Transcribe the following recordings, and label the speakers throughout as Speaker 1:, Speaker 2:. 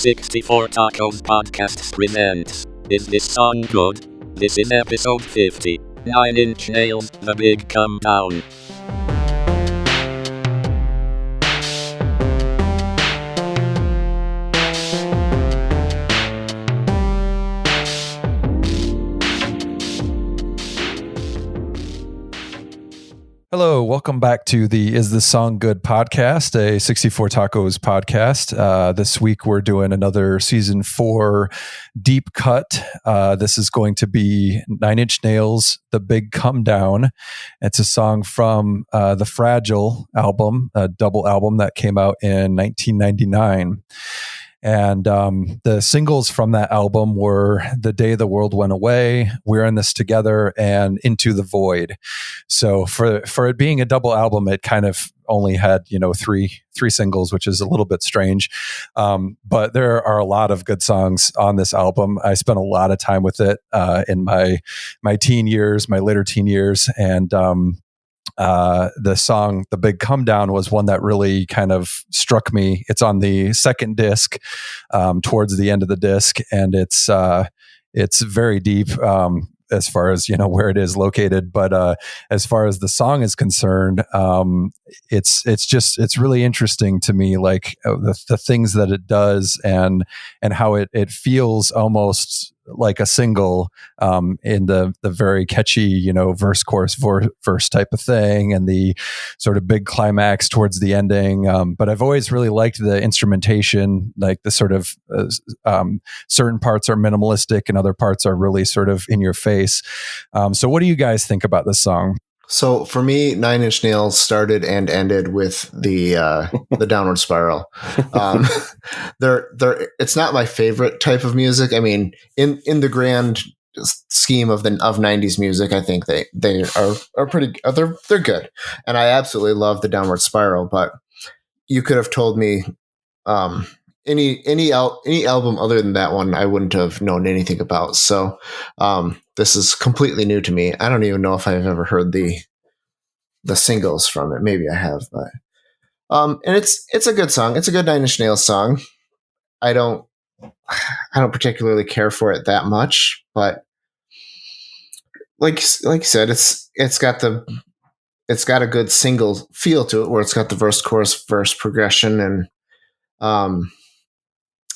Speaker 1: 64 Tacos Podcasts presents Is This Song Good? This is episode 50. 9 Inch Nails, The Big Come Down.
Speaker 2: Hello, welcome back to the Is This Song Good podcast, a 64 Tacos podcast. This week we're doing another season 4 deep cut. This is going to be 9 Inch Nails, The Big Come Down. It's a song from the Fragile album, a double album that came out in 1999. And the singles from that album were The Day the World Went Away, We're in This Together, and Into the Void. So for it being a double album, it kind of only had, three singles, which is a little bit strange. But there are a lot of good songs on this album. I spent a lot of time with it in my teen years, my later teen years. And the song The Big Come Down was one that really kind of struck me. It's on the second disc, towards the end of the disc, and it's very deep as far as where it is located. But as far as the song is concerned, it's really interesting to me, like the things that it does and how it feels almost like a single in the very catchy, verse, chorus, verse type of thing, and the sort of big climax towards the ending. But I've always really liked the instrumentation, like the sort of certain parts are minimalistic and other parts are really sort of in your face. So what do you guys think about this song?
Speaker 3: So for me, 9 Inch Nails started and ended with the Downward Spiral. It's not my favorite type of music. I mean, in the grand scheme of 90s music, I think they are pretty. They're good, and I absolutely love the Downward Spiral. But you could have told me any album other than that one, I wouldn't have known anything about. So this is completely new to me. I don't even know if I've ever heard the singles from it. Maybe I have, but and it's a good song. It's a good 9 Inch Nails song. I don't particularly care for it that much, but like you said, it's got a good single feel to it, where it's got the verse, chorus, verse progression, and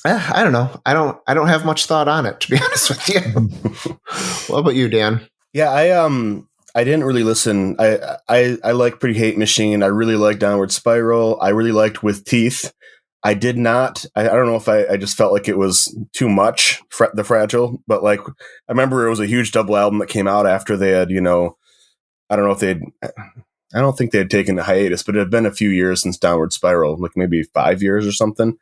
Speaker 3: I don't know. I don't have much thought on it, to be honest with you. What about you, Dan?
Speaker 4: Yeah, I didn't really listen. I like Pretty Hate Machine. I really like Downward Spiral. I really liked With Teeth. I did not. I don't know if I just felt like it was too much, the Fragile. But like, I remember it was a huge double album that came out after they had, I don't think they had taken a hiatus, but it had been a few years since Downward Spiral, like maybe 5 years or something.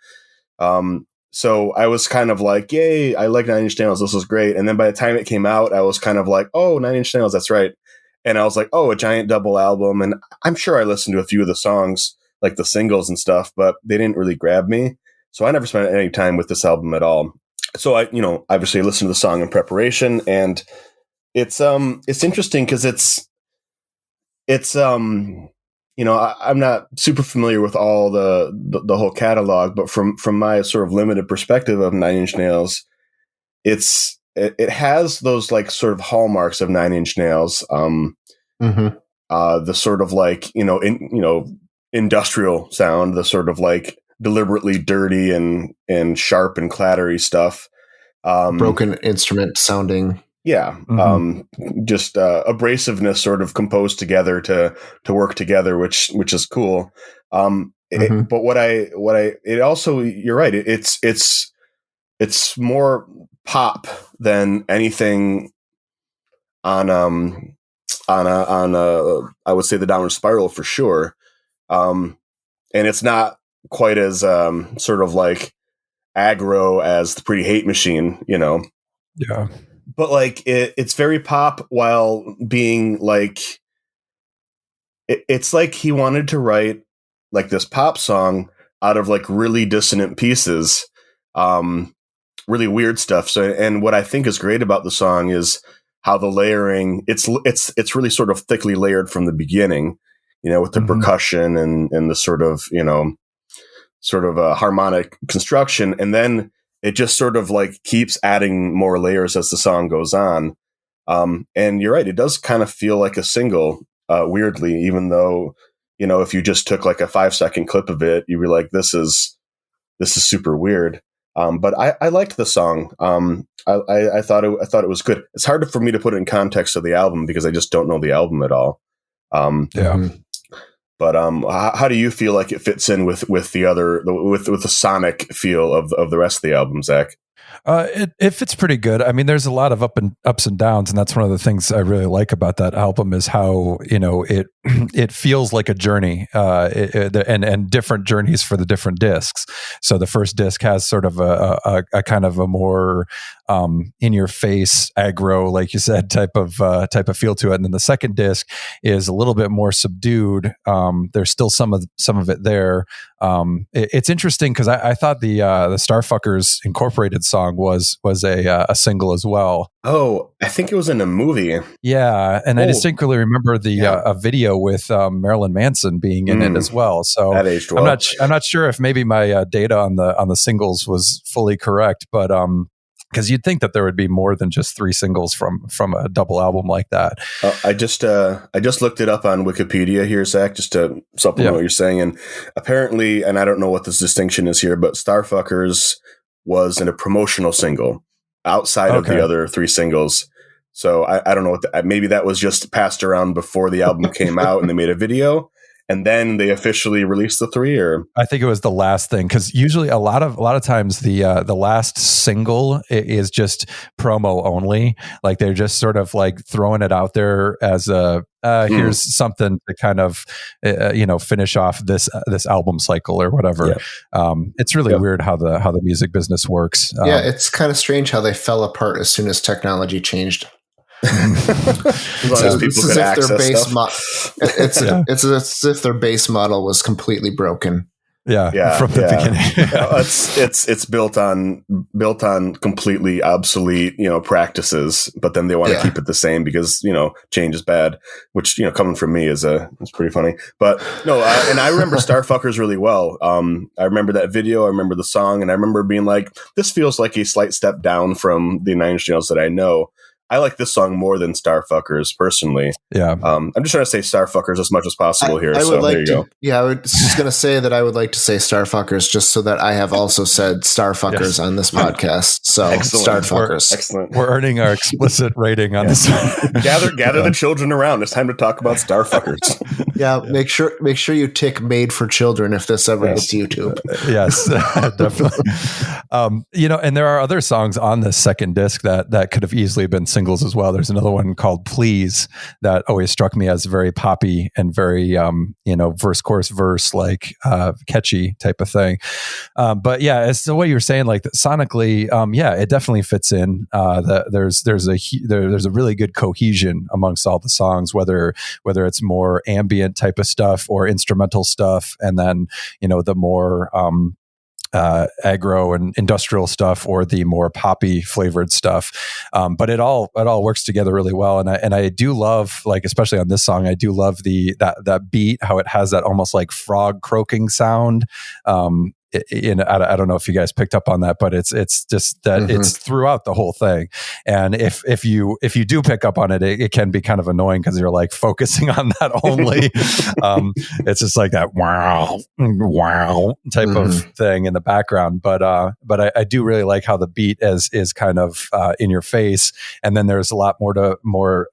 Speaker 4: So I was kind of like, yay, I like 9 Inch Nails. This was great. And then by the time it came out, I was kind of like, oh, 9 Inch Nails, that's right. And I was like, oh, a giant double album. And I'm sure I listened to a few of the songs, like the singles and stuff, but they didn't really grab me. So I never spent any time with this album at all. So I, obviously listened to the song in preparation, and it's interesting because I'm not super familiar with all the whole catalog, but from my sort of limited perspective of 9 Inch Nails, it has those like sort of hallmarks of 9 Inch Nails. The sort of like, industrial sound, the sort of like deliberately dirty and sharp and clattery stuff.
Speaker 3: Broken instrument sounding.
Speaker 4: Yeah. Just abrasiveness sort of composed together to work together, which is cool. But it also, you're right. It's more pop than anything on I would say the Downward Spiral for sure. And it's not quite as sort of like aggro as the Pretty Hate Machine,
Speaker 2: Yeah.
Speaker 4: But like it's very pop while being like, it's like he wanted to write like this pop song out of like really dissonant pieces, really weird stuff. So, and what I think is great about the song is how the layering, it's really sort of thickly layered from the beginning, with the percussion and the sort of, sort of a harmonic construction. And then it just sort of like keeps adding more layers as the song goes on. And you're right, it does kind of feel like a single, weirdly, even though, if you just took like a 5-second clip of it, you'd be like, this is super weird. But I liked the song. I thought it was good. It's hard for me to put it in context of the album because I just don't know the album at all. But how do you feel like it fits in with the sonic feel of the rest of the album, Zach?
Speaker 2: It fits pretty good. I mean, there's a lot of ups and downs, and that's one of the things I really like about that album is how it feels like a journey, and different journeys for the different discs. So the first disc has sort of a kind of a more in your face aggro, like you said, type of feel to it, and then the second disc is a little bit more subdued. There's still some of it there. It's interesting because I thought the Starfuckers Incorporated song was a single as well.
Speaker 4: Oh, I think it was in a movie.
Speaker 2: Yeah, and I distinctly remember a video with Marilyn Manson being in it as well. So
Speaker 4: that aged well.
Speaker 2: I'm not sure if maybe my data on the singles was fully correct, but because you'd think that there would be more than just 3 singles from a double album like that.
Speaker 4: I just looked it up on Wikipedia here, Zach, just to supplement what you're saying. And apparently, and I don't know what this distinction is here, but Starfuckers was in a promotional single outside of the other 3 singles. So I don't know maybe that was just passed around before the album came out and they made a video. And then they officially released the 3, or
Speaker 2: I think it was the last thing, because usually a lot of times the last single is just promo only. Like they're just sort of like throwing it out there as a here's something to kind of finish off this album cycle or whatever. Yeah. It's really weird how the music business works.
Speaker 3: It's kind of strange how they fell apart as soon as technology changed.
Speaker 4: It's as
Speaker 3: if their base model was completely broken.
Speaker 2: From the beginning.
Speaker 4: It's built on completely obsolete practices, but then they want to keep it the same because change is bad, which coming from me is pretty funny. But no, and I remember Starfuckers really well. I remember that video, I remember the song, and I remember being like, this feels like a slight step down from the Nine Inch Nails that I know. I like this song more than Starfuckers personally. Yeah. I'm just trying to say Starfuckers as much as possible here.
Speaker 3: I would
Speaker 4: there you go.
Speaker 3: Yeah, I was just going to say that I would like to say Starfuckers just so that I have also said Starfuckers on this podcast. So Starfuckers.
Speaker 4: Excellent.
Speaker 2: We're earning our explicit rating on this.
Speaker 4: Gather the children around. It's time to talk about Starfuckers.
Speaker 3: Yeah, make sure you tick Made for Children if this ever hits YouTube.
Speaker 2: Yes, definitely. And there are other songs on this second disc that could have easily been singles as well. There's another one called Please that always struck me as very poppy and very verse chorus verse, like catchy type of thing. But yeah, as to what you were saying, like sonically, it definitely fits in. There's a really good cohesion amongst all the songs, whether it's more ambient type of stuff or instrumental stuff, and then the more aggro and industrial stuff or the more poppy flavored stuff. But it all works together really well. And I do love, like, especially on this song, I do love that beat, how it has that almost like frog croaking sound. I don't know if you guys picked up on that, but it's just that it's throughout the whole thing. And if you do pick up on it, it can be kind of annoying because you're like focusing on that only. It's just like that wow type of thing in the background. But I do really like how the beat is kind of in your face, and then there's a lot more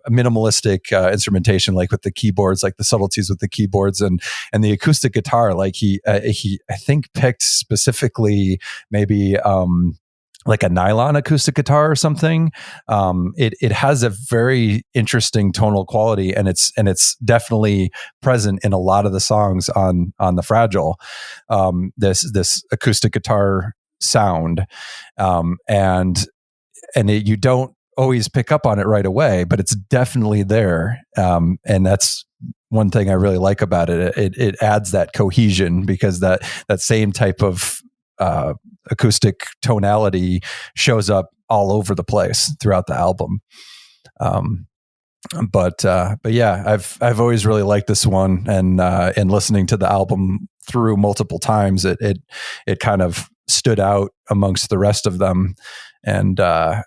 Speaker 2: minimalistic instrumentation, like with the keyboards, like the subtleties with the keyboards and the acoustic guitar. Like he I think picked specifically maybe like a nylon acoustic guitar or something. It has a very interesting tonal quality, and it's definitely present in a lot of the songs on the Fragile. This acoustic guitar sound, and you don't always pick up on it right away, but it's definitely there. And that's one thing I really like about it. It adds that cohesion because that same type of acoustic tonality shows up all over the place throughout the album. But yeah, I've always really liked this one, and listening to the album through multiple times, it kind of stood out amongst the rest of them. And I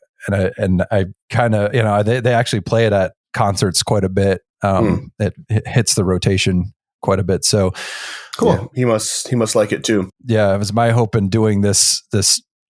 Speaker 2: kind of, they actually play it at concerts quite a bit. It hits the rotation quite a bit. So
Speaker 3: cool.
Speaker 4: Yeah, he must like it too.
Speaker 2: Yeah, it was my hope in doing this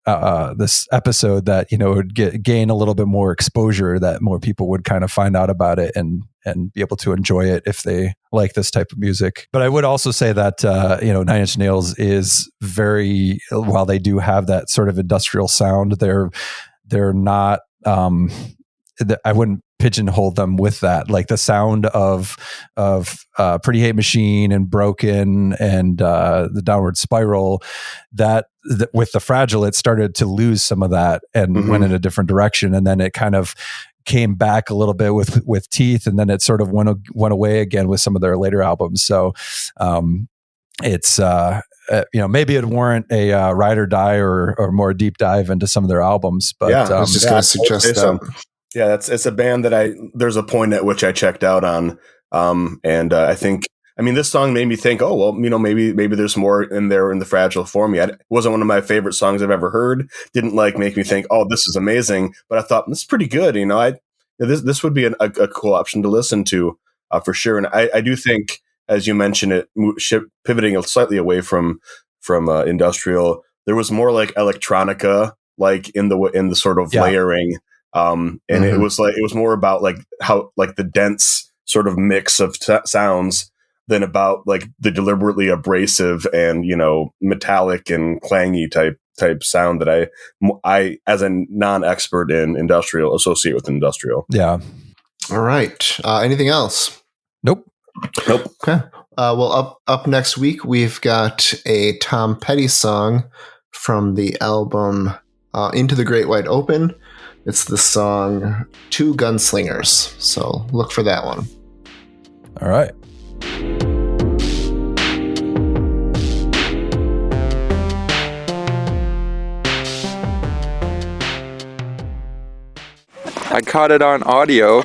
Speaker 2: episode that, it would gain a little bit more exposure, that more people would kind of find out about it and be able to enjoy it if they like this type of music. But I would also say that, Nine Inch Nails is very, while they do have that sort of industrial sound, they're not, I wouldn't pigeonhole them with that. Like the sound of Pretty Hate Machine and Broken and the Downward Spiral, that with the Fragile, it started to lose some of that and went in a different direction. And then it kind of came back a little bit with Teeth, and then it sort of went away again with some of their later albums. So it's maybe it'd warrant a Ride or Die or more deep dive into some of their albums. But
Speaker 3: I was just going to suggest that.
Speaker 4: Yeah, it's a band that there's a point at which I checked out on, and I think, this song made me think, oh well, maybe there's more in there in the Fragile for me. It wasn't one of my favorite songs I've ever heard. Didn't make me think, oh, this is amazing. But I thought this is pretty good. This would be a cool option to listen to for sure. And I do think, as you mentioned, it pivoting slightly away from industrial. There was more like electronica, like in the sort of layering. It was more about how the dense sort of mix of sounds than about the deliberately abrasive and metallic and clangy type sound that I as a non-expert in industrial associate with industrial.
Speaker 2: Yeah.
Speaker 3: All right. Anything else?
Speaker 2: Nope.
Speaker 3: Okay. Well, up next week we've got a Tom Petty song from the album Into the Great Wide Open. It's the song Two Gunslingers. So look for that one.
Speaker 2: All right.
Speaker 5: I caught it on audio.